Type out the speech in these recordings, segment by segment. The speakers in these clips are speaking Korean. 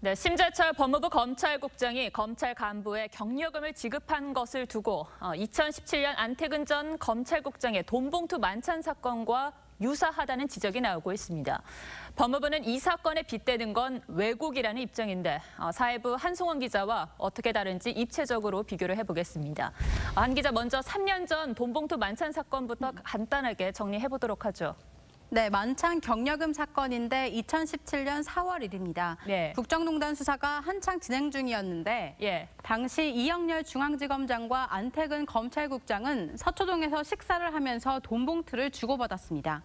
네, 심재철 법무부 검찰국장이 검찰 간부에 경력금을 지급한 것을 두고 2017년 안태근 전 검찰국장의 돈봉투 만찬 사건과 유사하다는 지적이 나오고 있습니다. 법무부는 이 사건에 빗대는 건 왜곡이라는 입장인데 사회부 한송원 기자와 어떻게 다른지 입체적으로 비교를 해보겠습니다. 한 기자 먼저 3년 전 돈봉투 만찬 사건부터 간단하게 정리해보도록 하죠. 네, 만찬 경력금 사건인데 2017년 4월 1일입니다. 네. 국정농단 수사가 한창 진행 중이었는데 당시 이영렬 중앙지검장과 안태근 검찰국장은 서초동에서 식사를 하면서 돈봉투를 주고받았습니다.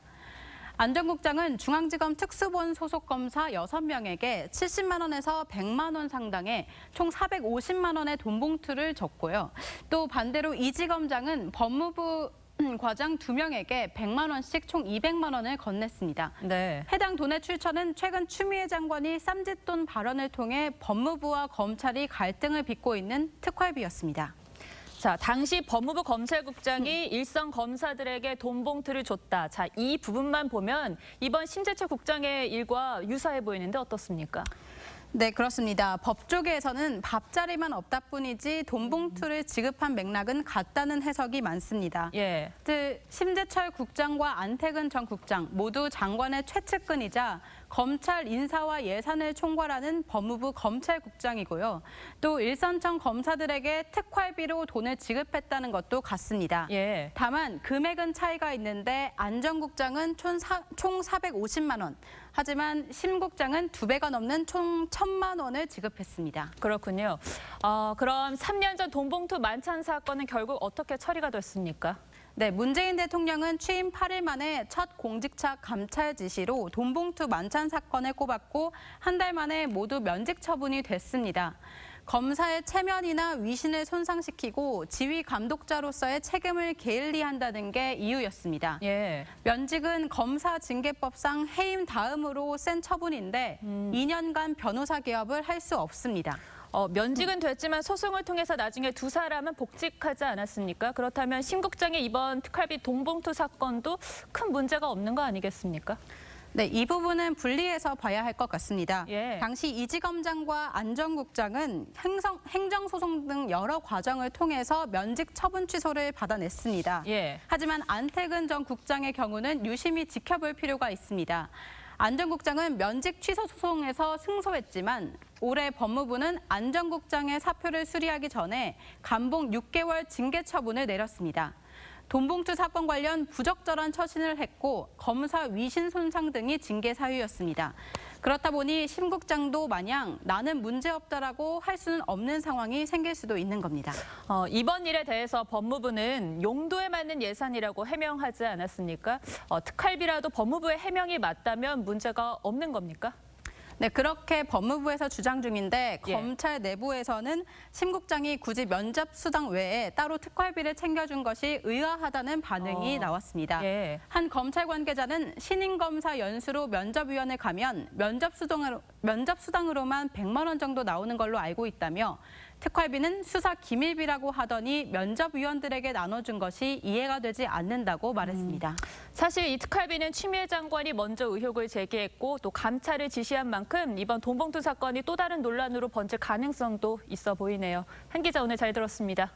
안 전 국장은 중앙지검 특수본 소속 검사 6명에게 70만 원에서 100만 원 상당의 총 450만 원의 돈봉투를 줬고요. 또 반대로 이 지검장은 법무부 과장 2명에게 100만 원씩 총 200만 원을 건넸습니다. 네. 해당 돈의 출처는 최근 추미애 장관이 쌈짓돈 발언을 통해 법무부와 검찰이 갈등을 빚고 있는 특활비였습니다. 자, 당시 법무부 검찰국장이 일선 검사들에게 돈봉투를 줬다. 자, 이 부분만 보면 이번 심재철 국장의 일과 유사해 보이는데 어떻습니까? 네, 그렇습니다. 법조계에서는 밥자리만 없다 뿐이지 돈봉투를 지급한 맥락은 같다는 해석이 많습니다. 심재철 국장과 안태근 전 국장 모두 장관의 최측근이자 검찰 인사와 예산을 총괄하는 법무부 검찰국장이고요. 또 일선청 검사들에게 특활비로 돈을 지급했다는 것도 같습니다. 다만 금액은 차이가 있는데 안 전 국장은 총 450만 원, 하지만 심 국장은 2배가 넘는 총 1,000만 원을 지급했습니다. 그렇군요. 그럼 3년 전 돈봉투 만찬 사건은 결국 어떻게 처리가 됐습니까? 네, 문재인 대통령은 취임 8일 만에 첫 공직차 감찰 지시로 돈봉투 만찬 사건을 꼽았고 한 달 만에 모두 면직 처분이 됐습니다. 검사의 체면이나 위신을 손상시키고 지휘 감독자로서의 책임을 게을리한다는 게 이유였습니다. 면직은 검사징계법상 해임 다음으로 센 처분인데 2년간 변호사 개업을 할 수 없습니다. 면직은 됐지만 소송을 통해서 나중에 두 사람은 복직하지 않았습니까? 그렇다면 심 국장의 이번 특활비 돈봉투 사건도 큰 문제가 없는 거 아니겠습니까? 네, 이 부분은 분리해서 봐야 할 것 같습니다. 당시 이지검장과 안 전 국장은 행정소송 등 여러 과정을 통해서 면직 처분 취소를 받아냈습니다. 하지만 안태근 전 국장의 경우는 유심히 지켜볼 필요가 있습니다. 안 전 국장은 면직 취소 소송에서 승소했지만 올해 법무부는 안 전 국장의 사표를 수리하기 전에 감봉 6개월 징계 처분을 내렸습니다. 돈봉투 사건 관련 부적절한 처신을 했고 검사 위신 손상 등이 징계 사유였습니다. 그렇다 보니 심 국장도 마냥 나는 문제없다라고 할 수는 없는 상황이 생길 수도 있는 겁니다. 이번 일에 대해서 법무부는 용도에 맞는 예산이라고 해명하지 않았습니까? 특활비라도 법무부의 해명이 맞다면 문제가 없는 겁니까? 네, 그렇게 법무부에서 주장 중인데 검찰 내부에서는 심 국장이 굳이 면접 수당 외에 따로 특활비를 챙겨준 것이 의아하다는 반응이 나왔습니다. 한 검찰 관계자는 신임 검사 연수로 면접위원회 가면 면접 수당으로만 100만 원 정도 나오는 걸로 알고 있다며 특활비는 수사 기밀비라고 하더니 면접위원들에게 나눠준 것이 이해가 되지 않는다고 말했습니다. 사실 이 특활비는 추미애 장관이 먼저 의혹을 제기했고 또 감찰을 지시한 만큼 이번 돈봉투 사건이 또 다른 논란으로 번질 가능성도 있어 보이네요. 한 기자 오늘 잘 들었습니다.